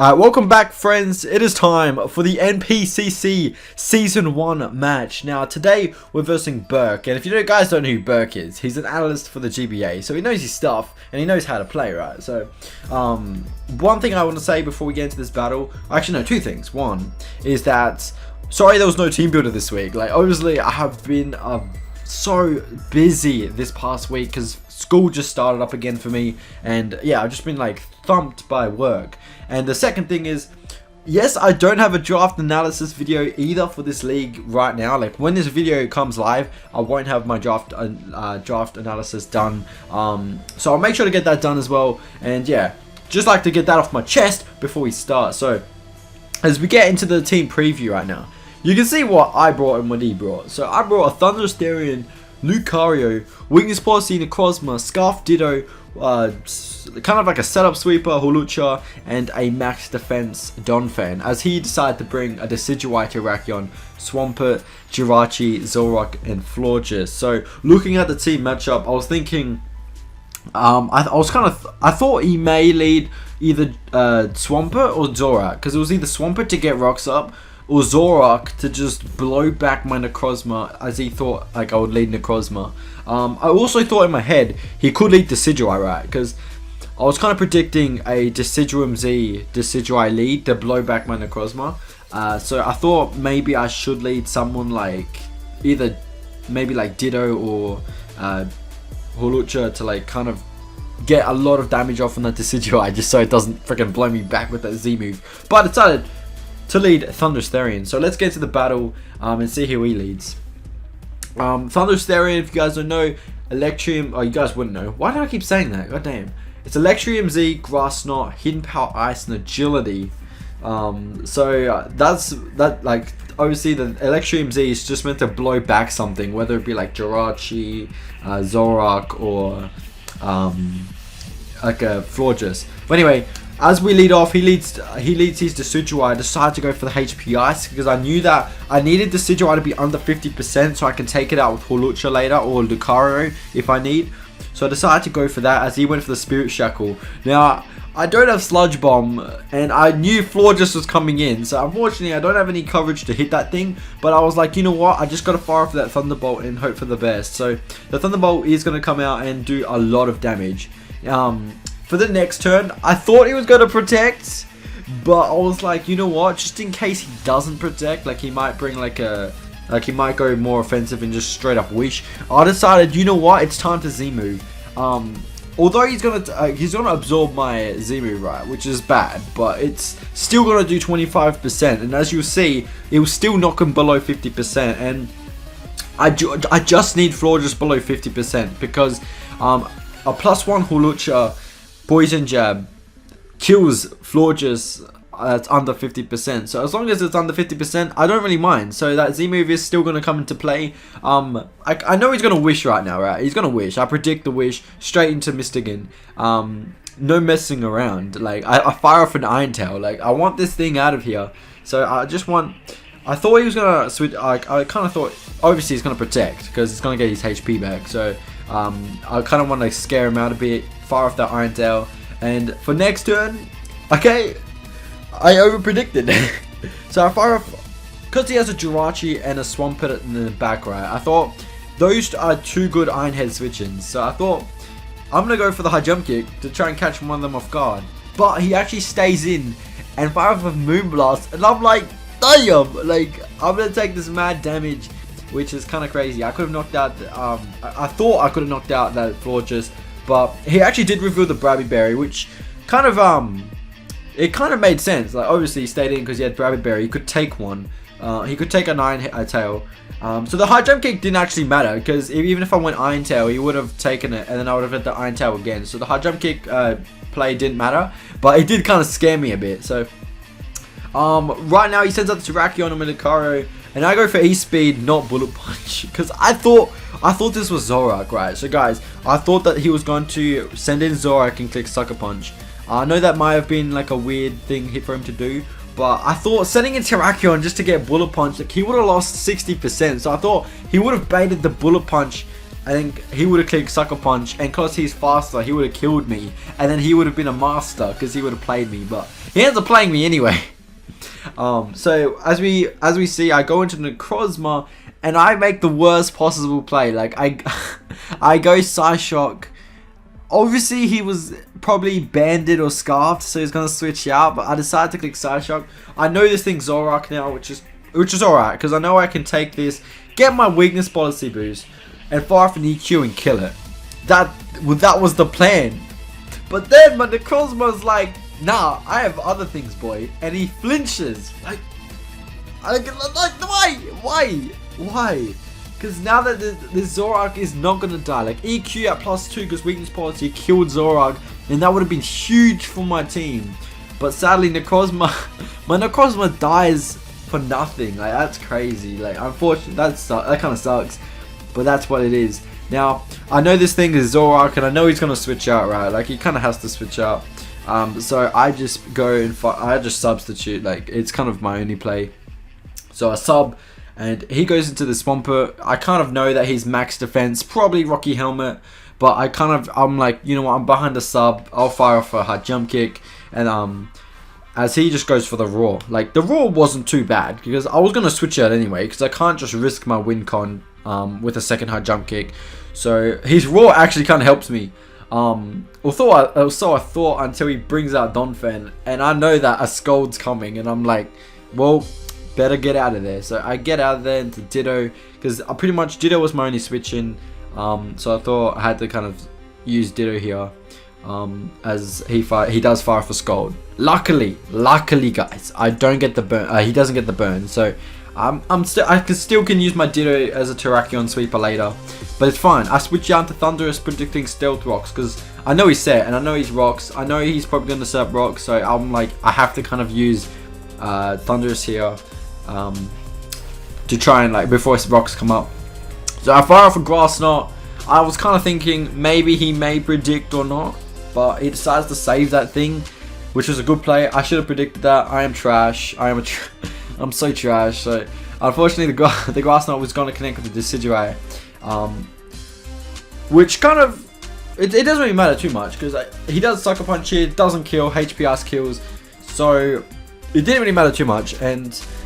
Alright, welcome back friends. It is time for the NPCC Season 1 match. Now today we're versing Berk, and if you guys don't know who Berk is, he's an analyst for the GBA, so he knows his stuff and he knows how to play, right? So one thing I want to say before we get into this battle, actually no, two things. One is that sorry there was no team builder this week. Like obviously I have been so busy this past week because school just started up again for me, and yeah, I've just been like thumped by work. And the second thing is, yes, I don't have a draft analysis video either for this league right now. Like when this video comes live, I won't have my draft analysis done, so I'll make sure to get that done as well. And yeah, just like to get that off my chest before we start. So as we get into the team preview right now, you can see what I brought and what he brought. So I brought a Thundersterian, Lucario, Weakness Policy, Necrozma, Scarf Ditto, kind of like a setup sweeper, Hulucha, and a max defense Donphan, as he decided to bring a Decidueye, Terrakion, Swampert, Jirachi, Zoroark, and Florges. So looking at the team matchup, I was thinking, I thought he may lead either Swampert or Zoroark, because it was either Swampert to get rocks up or Zoroark to just blow back my Necrozma, as he thought like I would lead Necrozma. I also thought in my head he could lead Decidueye, right? Because I was kind of predicting a Deciduum Z Decidueye lead to blow back my Necrozma. So I thought maybe I should lead someone like either maybe like Ditto or Hulucha to like kind of get a lot of damage off on that Decidueye, just so it doesn't freaking blow me back with that Z move. But I decided to lead Thundersterian. So let's get to the battle and see who he leads. Thundersterian, if you guys don't know, Electrium, oh you guys wouldn't know. Why do I keep saying that? God damn. It's Electrium Z, Grass Knot, Hidden Power Ice, and Agility. That's like obviously the Electrium Z is just meant to blow back something, whether it be like Jirachi, Zoroark, or like a Florges. But anyway, as we lead off, he leads his Decidueye. I decided to go for the HP Ice because I knew that I needed Decidueye to be under 50% so I can take it out with Hulucha later or Lucario if I need. So I decided to go for that as he went for the Spirit Shackle. Now, I don't have Sludge Bomb and I knew Florges was coming in. So unfortunately, I don't have any coverage to hit that thing. But I was like, you know what? I just got to fire off that Thunderbolt and hope for the best. So the Thunderbolt is going to come out and do a lot of damage. For the next turn, I thought he was going to protect, but I was like, you know what, just in case he doesn't protect, like he might bring he might go more offensive and just straight up wish. I decided, you know what, it's time to Z move. Although he's gonna absorb my Z move, right, which is bad, but it's still gonna do 25%, and as you'll see, it will still knock him below 50%, and I just need Florges below 50% because a +1 Hulucha Poison Jab kills Florges that's under 50%. So as long as it's under 50%, I don't really mind. So that Z move is still going to come into play. I know he's going to wish right now, right? He's going to wish. I predict the wish straight into Mystigan. No messing around. Like I fire off an Iron Tail. Like I want this thing out of here. So I thought he was going to switch. I kind of thought obviously he's going to protect because it's going to get his HP back. So I kind of want to scare him out a bit, fire off that Iron Tail, and for next turn, okay, I over predicted. So I fire off, because he has a Jirachi and a Swampert in the back, right, I thought those are two good Iron Head switch-ins, so I thought I'm going to go for the high jump kick to try and catch one of them off guard, but he actually stays in and fire off a Moonblast, and I'm like, damn, like I'm going to take this mad damage, which is kind of crazy. I could have knocked out, I thought I could have knocked out that Florges, but he actually did reveal the Brabby Berry, which kind of, it kind of made sense. Like, obviously he stayed in because he had Brabby Berry, he could take one, he could take an Iron Tail. So the high jump kick didn't actually matter, because even if I went Iron Tail, he would have taken it, and then I would have had the Iron Tail again. So the high jump kick play didn't matter, but it did kind of scare me a bit. So, right now he sends out the Terrakion and Lucario, and I go for E-Speed, not Bullet Punch, because I thought this was Zoroark, right? So guys, I thought that he was going to send in Zoroark and click Sucker Punch. I know that might have been like a weird thing for him to do, but I thought sending in Terrakion just to get Bullet Punch, like he would have lost 60%. So I thought he would have baited the Bullet Punch I think he would have clicked Sucker Punch, and because he's faster, he would have killed me, and then he would have been a master because he would have played me. But he ends up playing me anyway. So as we see, I go into Necrozma, and I make the worst possible play. Like I go Psyshock. Obviously, he was probably banded or scarfed, so he's gonna switch out. But I decided to click Psyshock. I know this thing's Zoroark now, which is alright, because I know I can take this, get my weakness policy boost, and fire off an EQ and kill it. That was the plan. But then my Necrozma's like, nah, I have other things, boy, and he flinches. Like why? Because now that this Zoroark is not gonna die, like EQ at +2 because weakness policy killed Zoroark, and that would have been huge for my team. But sadly, my Necrozma dies for nothing. Like, that's crazy. Like, unfortunately, that kind of sucks, but that's what it is. Now, I know this thing is Zoroark, and I know he's gonna switch out, right? Like, he kind of has to switch out. So I just go and I just substitute. Like, it's kind of my only play. So I sub. And he goes into the Swampert. I kind of know that he's max defense, probably Rocky Helmet. But I'm like, you know what, I'm behind the sub. I'll fire off a high jump kick. And as he just goes for the Roar. Like, the Roar wasn't too bad, because I was going to switch out anyway, because I can't just risk my win con with a second high jump kick. So his Roar actually kind of helps me. So I thought until he brings out Donphan. And I know that a Scold's coming. And I'm like, well, better get out of there. So I get out of there into Ditto, because pretty much Ditto was my only switch in. So I thought I had to kind of use Ditto here, as he does fire for Scold. Luckily guys, I don't get the burn. He doesn't get the burn. So I still can use my Ditto as a Terrakion sweeper later, but it's fine. I switch out to Thunderous, predicting Stealth Rocks, because I know he's set and I know he's Rocks. I know he's probably going to set up Rocks, so I'm like, I have to kind of use Thunderous here to try and, like, before his Rocks come up. So I fire off a Grass Knot. I was kind of thinking maybe he may predict or not, but he decides to save that thing, which was a good play. I should have predicted that. I am trash. I'm so trash. So unfortunately, the Grass Knot was going to connect with the Decidueye, which kind of it doesn't really matter too much, because he does Sucker Punch here, doesn't kill, HP Ice kills, so it didn't really matter too much.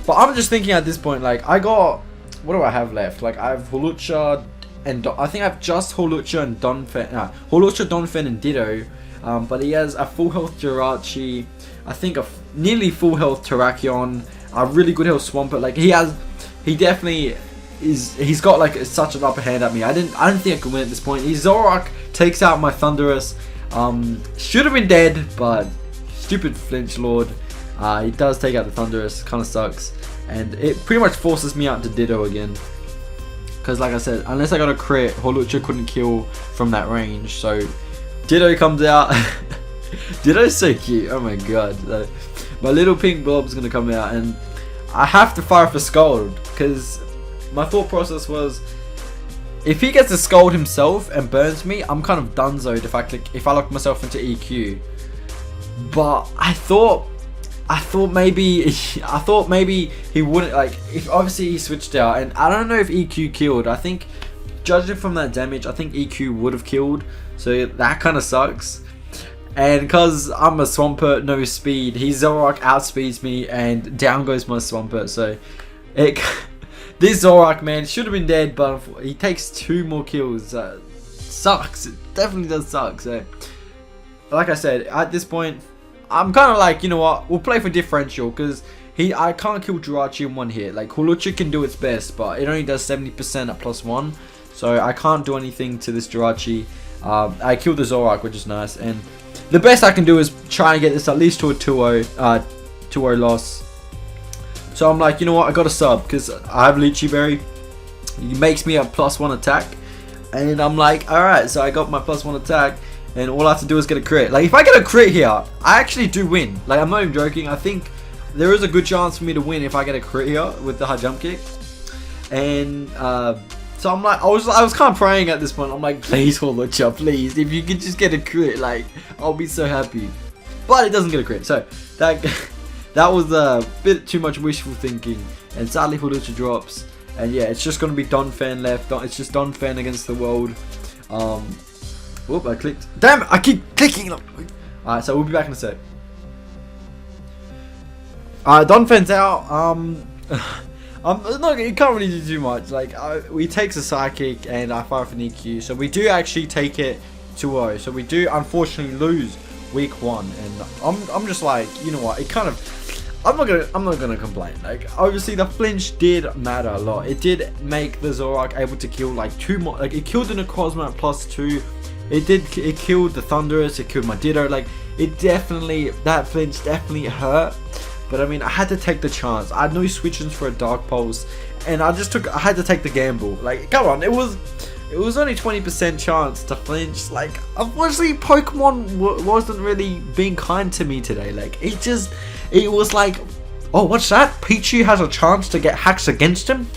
But I'm just thinking at this point, like, what do I have left? Like, I have Hawlucha, and I think I have just Hawlucha and Donphan. Hawlucha, Donphan, and Ditto. But he has a full health Jirachi, I think a nearly full health Terrakion, a really good health Swampert. Like, he definitely is. He's got like such an upper hand at me. I didn't think I could win at this point. His Zoroark takes out my Thunderous. Should have been dead, but stupid Flinch Lord. He does take out the Thunderous, kind of sucks, and it pretty much forces me out to Ditto again, because like I said, unless I got a crit, Hawlucha couldn't kill from that range. So Ditto comes out. Ditto's so cute, oh my god. So, my little pink blob's gonna come out, and I have to fire for Scold, because my thought process was, if he gets to Scold himself and burns me, I'm kind of donezoed if I lock myself into EQ. But I thought maybe he wouldn't, like, if obviously he switched out, and I don't know if EQ killed. I think, judging from that damage, I think EQ would have killed, so that kind of sucks. And because I'm a Swampert, no speed, his Zoroark outspeeds me, and down goes my Swampert. So this Zoroark, man, should have been dead, but he takes 2 more kills. Sucks. It definitely does suck. So like I said, at this point, I'm kind of like, you know what, we'll play for differential, because I can't kill Jirachi in one hit. Like, Hawlucha can do its best, but it only does 70% at +1, so I can't do anything to this Jirachi. I killed the Zoroark, which is nice, and the best I can do is try and get this at least to a 2-0 loss. So I'm like, you know what, I got a sub, because I have Lychee Berry. He makes me a +1 attack, and I'm like, alright, so I got my +1 attack, and all I have to do is get a crit. Like, if I get a crit here, I actually do win. Like, I'm not even joking. I think there is a good chance for me to win if I get a crit here with the high jump kick. And so I'm like, I was kind of praying at this point. I'm like, please, Hawlucha, please, if you could just get a crit, like, I'll be so happy. But it doesn't get a crit, so that was a bit too much wishful thinking. And sadly, Hawlucha drops. And yeah, it's just gonna be Donphan left. It's just Donphan against the world. Whoop! I clicked. Damn it! I keep clicking. Alright, so we'll be back in a sec. Donphan's out. You can't really do too much. Like, we take the psychic and I fire for an EQ, so we do actually take it 2-0. So we do unfortunately lose week 1, and I'm just like, you know what? It kind of, I'm not gonna complain. Like, obviously the flinch did matter a lot. It did make the Zoroark able to kill like 2 more. Like, it killed the Necrozma at +2. It killed the Thunderous. It killed my Ditto. Like, that flinch definitely hurt. But I mean, I had to take the chance. I had no switch-ins for a Dark Pulse, and I had to take the gamble. Like, come on, it was only 20% chance to flinch. Like, unfortunately, Pokemon wasn't really being kind to me today. Like, it was like, oh, what's that? Pichu has a chance to get hacks against him.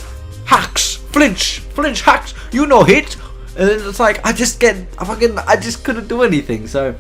Hacks, flinch, hacks. You know hit. And then it's like I just couldn't do anything. So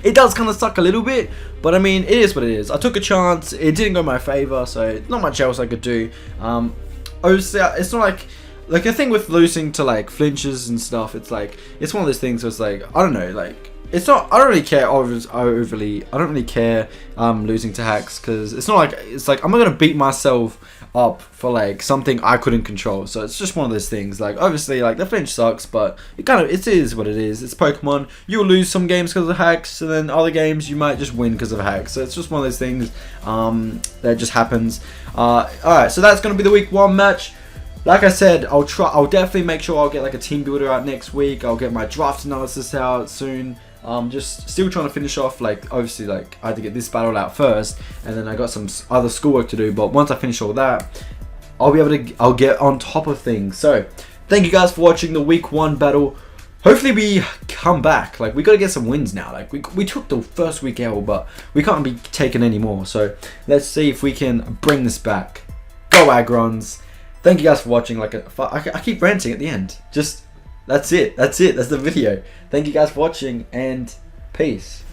it does kind of suck a little bit, but I mean, it is what it is. I took a chance. It didn't go in my favor, so not much else I could do. Obviously, it's not like a thing with losing to like flinches and stuff. It's like, it's one of those things where it's like, I don't know, like, it's not, I don't really care overly. I don't really care losing to hacks, because it's not like, it's like I'm not gonna beat myself up for like something I couldn't control. So it's just one of those things. Like, obviously, like, the flinch sucks, but it is what it is. It's Pokemon. You'll lose some games because of hacks, and then other games you might just win because of hacks. So it's just one of those things that just happens. Alright, so that's gonna be the week 1 match. Like I said, I'll definitely make sure I'll get like a team builder out next week. I'll get my draft analysis out soon. Just still trying to finish off, like, obviously, like, I had to get this battle out first, and then I got some other schoolwork to do. But once I finish all that, I'll get on top of things. So thank you guys for watching the week 1 battle. Hopefully we come back. Like, we gotta get some wins now. Like, we took the first week L, but we can't be taking any more. So let's see if we can bring this back. Go Agrons. Thank you guys for watching. Like, I keep ranting at the end. Just, that's it. That's the video. Thank you guys for watching, and peace.